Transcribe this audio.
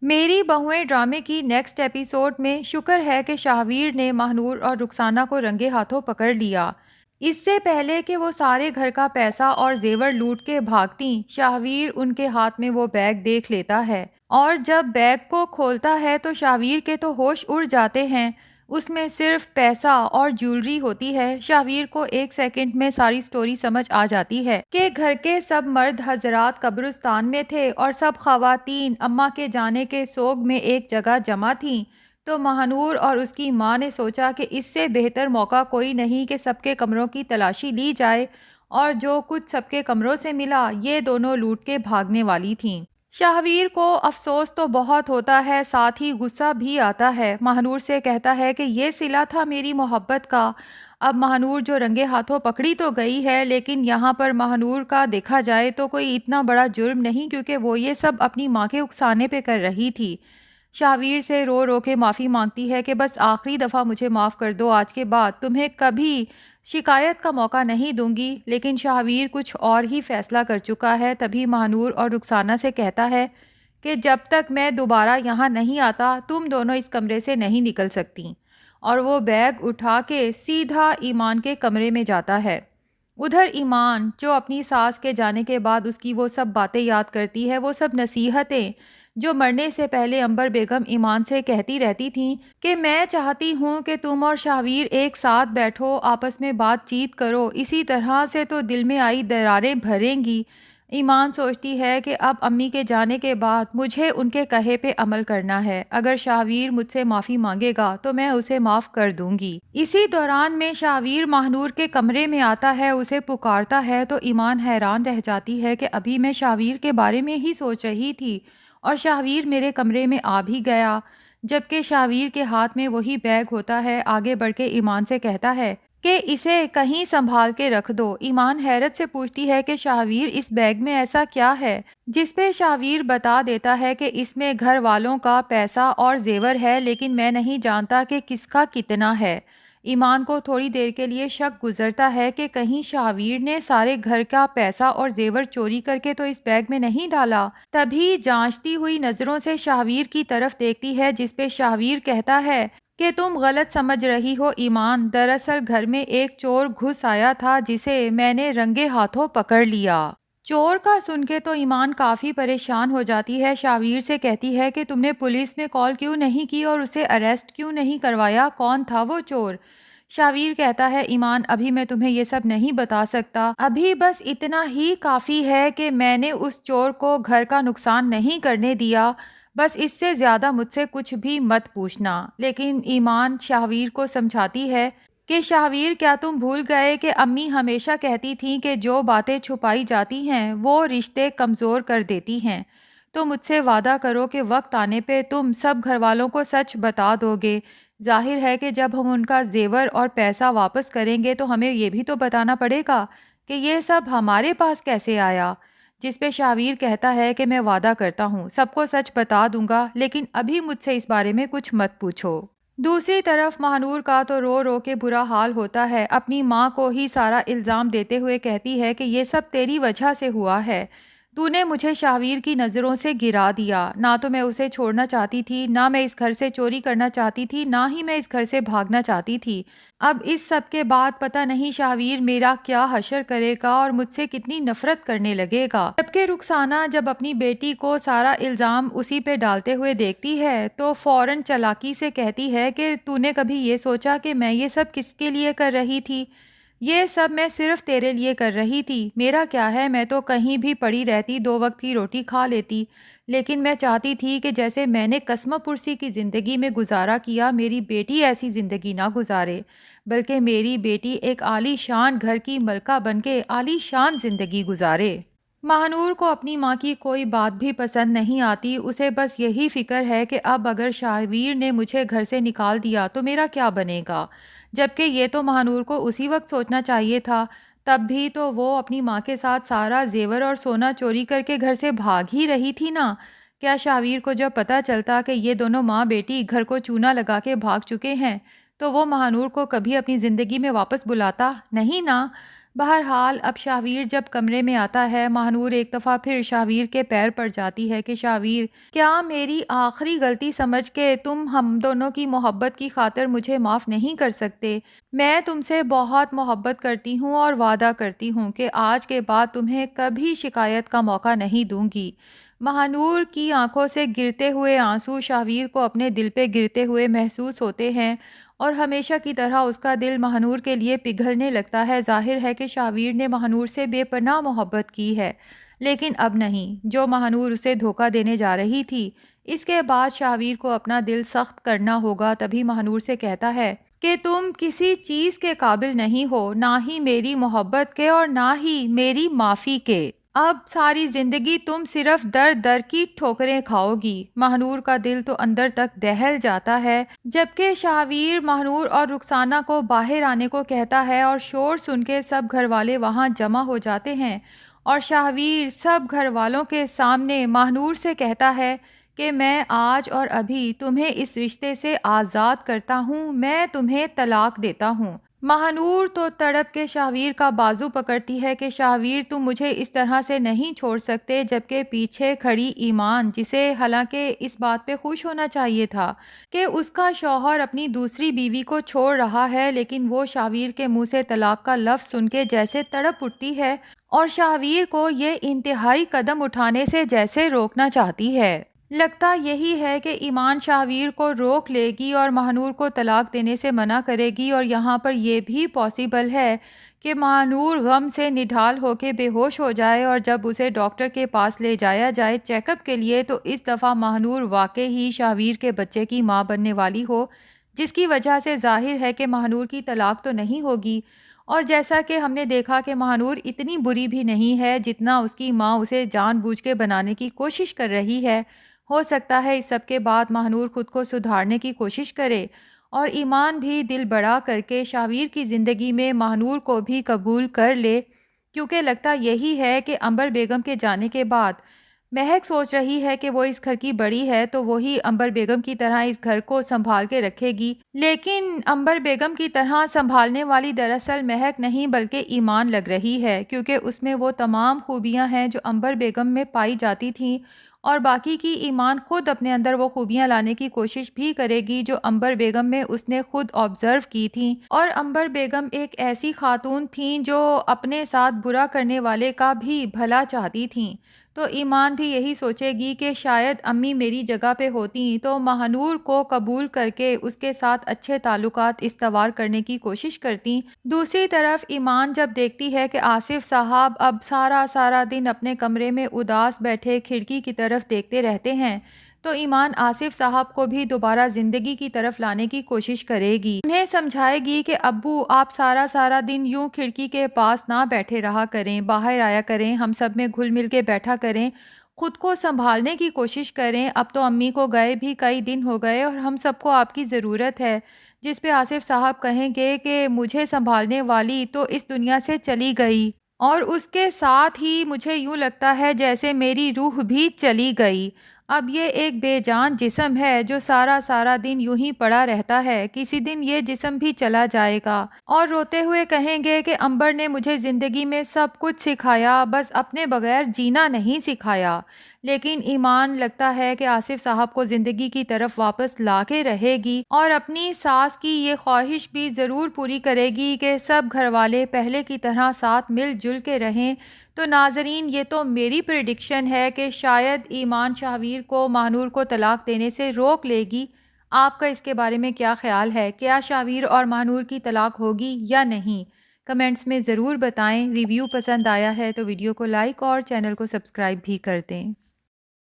میری بہویں ڈرامے کی نیکسٹ ایپیسوڈ میں شکر ہے کہ شاہویر نے ماہنور اور رخسانہ کو رنگے ہاتھوں پکڑ لیا۔ اس سے پہلے کہ وہ سارے گھر کا پیسہ اور زیور لوٹ کے بھاگتیں، شاہویر ان کے ہاتھ میں وہ بیگ دیکھ لیتا ہے، اور جب بیگ کو کھولتا ہے تو شاہویر کے تو ہوش اڑ جاتے ہیں۔ اس میں صرف پیسہ اور جیولری ہوتی ہے۔ شاہویر کو ایک سیکنڈ میں ساری سٹوری سمجھ آ جاتی ہے کہ گھر کے سب مرد حضرات قبرستان میں تھے اور سب خواتین اماں کے جانے کے سوگ میں ایک جگہ جمع تھیں۔ تو ماہنور اور اس کی ماں نے سوچا کہ اس سے بہتر موقع کوئی نہیں کہ سب کے کمروں کی تلاشی لی جائے، اور جو کچھ سب کے کمروں سے ملا یہ دونوں لوٹ کے بھاگنے والی تھیں۔ شاہویر کو افسوس تو بہت ہوتا ہے، ساتھ ہی غصہ بھی آتا ہے۔ ماہنور سے کہتا ہے کہ یہ صلہ تھا میری محبت کا۔ اب ماہنور جو رنگے ہاتھوں پکڑی تو گئی ہے، لیکن یہاں پر ماہنور کا دیکھا جائے تو کوئی اتنا بڑا جرم نہیں، کیونکہ وہ یہ سب اپنی ماں کے اکسانے پہ کر رہی تھی۔ شاہویر سے رو رو کے معافی مانگتی ہے کہ بس آخری دفعہ مجھے معاف کر دو، آج کے بعد تمہیں کبھی شکایت کا موقع نہیں دوں گی۔ لیکن شاہویر کچھ اور ہی فیصلہ کر چکا ہے۔ تبھی ماہنور اور رخسانہ سے کہتا ہے کہ جب تک میں دوبارہ یہاں نہیں آتا تم دونوں اس کمرے سے نہیں نکل سکتی، اور وہ بیگ اٹھا کے سیدھا ایمان کے کمرے میں جاتا ہے۔ ادھر ایمان جو اپنی ساس کے جانے کے بعد اس کی وہ سب باتیں یاد کرتی ہے، وہ سب نصیحتیں جو مرنے سے پہلے عنبر بیگم ایمان سے کہتی رہتی تھیں کہ میں چاہتی ہوں کہ تم اور شاہویر ایک ساتھ بیٹھو، آپس میں بات چیت کرو، اسی طرح سے تو دل میں آئی دراریں بھریں گی۔ ایمان سوچتی ہے کہ اب امی کے جانے کے بعد مجھے ان کے کہے پہ عمل کرنا ہے، اگر شاہویر مجھ سے معافی مانگے گا تو میں اسے معاف کر دوں گی۔ اسی دوران میں شاہویر ماہنور کے کمرے میں آتا ہے، اسے پکارتا ہے تو ایمان حیران رہ جاتی ہے کہ ابھی میں شاہویر کے بارے میں ہی سوچ رہی تھی اور شاہویر میرے کمرے میں آ بھی گیا، جبکہ شاہویر کے ہاتھ میں وہی بیگ ہوتا ہے۔ آگے بڑھ کے ایمان سے کہتا ہے کہ اسے کہیں سنبھال کے رکھ دو۔ ایمان حیرت سے پوچھتی ہے کہ شاہویر اس بیگ میں ایسا کیا ہے، جس پہ شاہویر بتا دیتا ہے کہ اس میں گھر والوں کا پیسہ اور زیور ہے، لیکن میں نہیں جانتا کہ کس کا کتنا ہے۔ ایمان کو تھوڑی دیر کے لیے شک گزرتا ہے کہ کہیں شاہویر نے سارے گھر کا پیسہ اور زیور چوری کر کے تو اس بیگ میں نہیں ڈالا۔ تبھی جانچتی ہوئی نظروں سے شاہویر کی طرف دیکھتی ہے، جس پہ شاہویر کہتا ہے کہ تم غلط سمجھ رہی ہو ایمان، دراصل گھر میں ایک چور گھس آیا تھا جسے میں نے رنگے ہاتھوں پکڑ لیا۔ چور کا سن کے تو ایمان کافی پریشان ہو جاتی ہے، شاہویر سے کہتی ہے کہ تم نے پولیس میں کال کیوں نہیں کی اور اسے اریسٹ کیوں نہیں کروایا، کون تھا وہ چور؟ شاہویر کہتا ہے ایمان ابھی میں تمہیں یہ سب نہیں بتا سکتا، ابھی بس اتنا ہی کافی ہے کہ میں نے اس چور کو گھر کا نقصان نہیں کرنے دیا، بس اس سے زیادہ مجھ سے کچھ بھی مت پوچھنا۔ لیکن ایمان شاہویر کو سمجھاتی ہے کہ شاہویر کیا تم بھول گئے کہ امی ہمیشہ کہتی تھیں کہ جو باتیں چھپائی جاتی ہیں وہ رشتے کمزور کر دیتی ہیں، تو مجھ سے وعدہ کرو کہ وقت آنے پہ تم سب گھر والوں کو سچ بتا دو گے۔ ظاہر ہے کہ جب ہم ان کا زیور اور پیسہ واپس کریں گے تو ہمیں یہ بھی تو بتانا پڑے گا کہ یہ سب ہمارے پاس کیسے آیا، جس پہ شاہویر کہتا ہے کہ میں وعدہ کرتا ہوں سب کو سچ بتا دوں گا، لیکن ابھی مجھ سے اس بارے میں کچھ مت پوچھو۔ دوسری طرف ماہنور کا تو رو رو کے برا حال ہوتا ہے، اپنی ماں کو ہی سارا الزام دیتے ہوئے کہتی ہے کہ یہ سب تیری وجہ سے ہوا ہے، تو نے مجھے شاہویر کی نظروں سے گرا دیا، نہ تو میں اسے چھوڑنا چاہتی تھی، نہ میں اس گھر سے چوری کرنا چاہتی تھی، نہ ہی میں اس گھر سے بھاگنا چاہتی تھی۔ اب اس سب کے بعد پتہ نہیں شاہویر میرا کیا حشر کرے گا اور مجھ سے کتنی نفرت کرنے لگے گا۔ جبکہ رخسانہ جب اپنی بیٹی کو سارا الزام اسی پہ ڈالتے ہوئے دیکھتی ہے تو فوراً چالاکی سے کہتی ہے کہ تو نے کبھی یہ سوچا کہ میں یہ سب کس کے لیے کر رہی تھی؟ یہ سب میں صرف تیرے لیے کر رہی تھی، میرا کیا ہے، میں تو کہیں بھی پڑی رہتی، 2 وقت کی روٹی کھا لیتی، لیکن میں چاہتی تھی کہ جیسے میں نے قسمہ پرسی کی زندگی میں گزارا کیا میری بیٹی ایسی زندگی نہ گزارے، بلکہ میری بیٹی ایک عالی شان گھر کی ملکہ بن کے عالی شان زندگی گزارے۔ ماہنور کو اپنی ماں کی کوئی بات بھی پسند نہیں آتی، اسے بس یہی فکر ہے کہ اب اگر شاہویر نے مجھے گھر سے نکال دیا تو میرا کیا بنے گا، جبکہ یہ تو ماہنور کو اسی وقت سوچنا چاہیے تھا، تب بھی تو وہ اپنی ماں کے ساتھ سارا زیور اور سونا چوری کر کے گھر سے بھاگ ہی رہی تھی نا۔ کیا شاہویر کو جب پتہ چلتا کہ یہ دونوں ماں بیٹی گھر کو چونا لگا کے بھاگ چکے ہیں تو وہ ماہنور کو کبھی اپنی زندگی میں واپس بلاتا نہیں نا؟ بہرحال اب شاہویر جب کمرے میں آتا ہے، ماہنور ایک دفعہ پھر شاہویر کے پیر پڑ جاتی ہے کہ شاہویر، کیا میری آخری غلطی سمجھ کے تم ہم دونوں کی محبت کی خاطر مجھے معاف نہیں کر سکتے؟ میں تم سے بہت محبت کرتی ہوں اور وعدہ کرتی ہوں کہ آج کے بعد تمہیں کبھی شکایت کا موقع نہیں دوں گی۔ ماہنور کی آنکھوں سے گرتے ہوئے آنسو شاہویر کو اپنے دل پہ گرتے ہوئے محسوس ہوتے ہیں اور ہمیشہ کی طرح اس کا دل ماہنور کے لیے پگھلنے لگتا ہے۔ ظاہر ہے کہ شاہویر نے ماہنور سے بے پناہ محبت کی ہے، لیکن اب نہیں، جو ماہنور اسے دھوکہ دینے جا رہی تھی۔ اس کے بعد شاہویر کو اپنا دل سخت کرنا ہوگا، تبھی ماہنور سے کہتا ہے کہ تم کسی چیز کے قابل نہیں ہو، نہ ہی میری محبت کے اور نہ ہی میری معافی کے۔ اب ساری زندگی تم صرف در در کی ٹھوکریں کھاؤ گی۔ ماہنور کا دل تو اندر تک دہل جاتا ہے، جبکہ شاہویر ماہنور اور رخسانہ کو باہر آنے کو کہتا ہے اور شور سن کے سب گھر والے وہاں جمع ہو جاتے ہیں اور شاہویر سب گھر والوں کے سامنے ماہنور سے کہتا ہے کہ میں آج اور ابھی تمہیں اس رشتے سے آزاد کرتا ہوں، میں تمہیں طلاق دیتا ہوں۔ ماہنور تو تڑپ کے شاہویر کا بازو پکڑتی ہے کہ شاہویر تم مجھے اس طرح سے نہیں چھوڑ سکتے، جبکہ پیچھے کھڑی ایمان، جسے حالانکہ اس بات پہ خوش ہونا چاہیے تھا کہ اس کا شوہر اپنی دوسری بیوی کو چھوڑ رہا ہے، لیکن وہ شاہویر کے منہ سے طلاق کا لفظ سن کے جیسے تڑپ اٹھتی ہے اور شاہویر کو یہ انتہائی قدم اٹھانے سے جیسے روکنا چاہتی ہے۔ لگتا یہی ہے کہ ایمان شاہویر کو روک لے گی اور ماہنور کو طلاق دینے سے منع کرے گی، اور یہاں پر یہ بھی پاسبل ہے کہ ماہنور غم سے نڈھال ہو کے بے ہوش ہو جائے، اور جب اسے ڈاکٹر کے پاس لے جایا جائے چیک اپ کے لیے تو اس دفعہ ماہنور واقع ہی شاہویر کے بچے کی ماں بننے والی ہو، جس کی وجہ سے ظاہر ہے کہ ماہنور کی طلاق تو نہیں ہوگی۔ اور جیسا کہ ہم نے دیکھا کہ ماہنور اتنی بری بھی نہیں ہے جتنا اس کی ماں اسے جان بوجھ کے بنانے کی کوشش کر رہی ہے۔ ہو سکتا ہے اس سب کے بعد ماہنور خود کو سدھارنے کی کوشش کرے اور ایمان بھی دل بڑا کر کے شاہویر کی زندگی میں ماہنور کو بھی قبول کر لے، کیونکہ لگتا یہی ہے کہ عنبر بیگم کے جانے کے بعد مہک سوچ رہی ہے کہ وہ اس گھر کی بڑی ہے تو وہی عنبر بیگم کی طرح اس گھر کو سنبھال کے رکھے گی، لیکن عنبر بیگم کی طرح سنبھالنے والی دراصل مہک نہیں بلکہ ایمان لگ رہی ہے، کیونکہ اس میں وہ تمام خوبیاں ہیں جو عنبر بیگم میں پائی جاتی تھیں، اور باقی کی ایمان خود اپنے اندر وہ خوبیاں لانے کی کوشش بھی کرے گی جو عنبر بیگم میں اس نے خود آبزرو کی تھیں، اور عنبر بیگم ایک ایسی خاتون تھیں جو اپنے ساتھ برا کرنے والے کا بھی بھلا چاہتی تھیں۔ تو ایمان بھی یہی سوچے گی کہ شاید امی میری جگہ پہ ہوتیں تو ماہنور کو قبول کر کے اس کے ساتھ اچھے تعلقات استوار کرنے کی کوشش کرتی۔ دوسری طرف ایمان جب دیکھتی ہے کہ آصف صاحب اب سارا دن اپنے کمرے میں اداس بیٹھے کھڑکی کی طرف دیکھتے رہتے ہیں، تو ایمان آصف صاحب کو بھی دوبارہ زندگی کی طرف لانے کی کوشش کرے گی، انہیں سمجھائے گی کہ ابو آپ سارا دن یوں کھڑکی کے پاس نہ بیٹھے رہا کریں، باہر آیا کریں، ہم سب میں گھل مل کے بیٹھا کریں، خود کو سنبھالنے کی کوشش کریں، اب تو امی کو گئے بھی کئی دن ہو گئے اور ہم سب کو آپ کی ضرورت ہے۔ جس پہ آصف صاحب کہیں گے کہ مجھے سنبھالنے والی تو اس دنیا سے چلی گئی، اور اس کے ساتھ ہی مجھے یوں لگتا ہے جیسے میری روح بھی چلی گئی، اب یہ ایک بے جان جسم ہے جو سارا دن یوں ہی پڑا رہتا ہے، کسی دن یہ جسم بھی چلا جائے گا۔ اور روتے ہوئے کہیں گے کہ عنبر نے مجھے زندگی میں سب کچھ سکھایا، بس اپنے بغیر جینا نہیں سکھایا۔ لیکن ایمان لگتا ہے کہ آصف صاحب کو زندگی کی طرف واپس لا کے رہے گی اور اپنی ساس کی یہ خواہش بھی ضرور پوری کرے گی کہ سب گھر والے پہلے کی طرح ساتھ مل جل کے رہیں۔ تو ناظرین، یہ تو میری پریڈکشن ہے کہ شاید ایمان شاہویر کو ماہنور کو طلاق دینے سے روک لے گی۔ آپ کا اس کے بارے میں کیا خیال ہے؟ کیا شاہویر اور ماہنور کی طلاق ہوگی یا نہیں؟ کمنٹس میں ضرور بتائیں۔ ریویو پسند آیا ہے تو ویڈیو کو لائک اور چینل کو سبسکرائب بھی کر دیں۔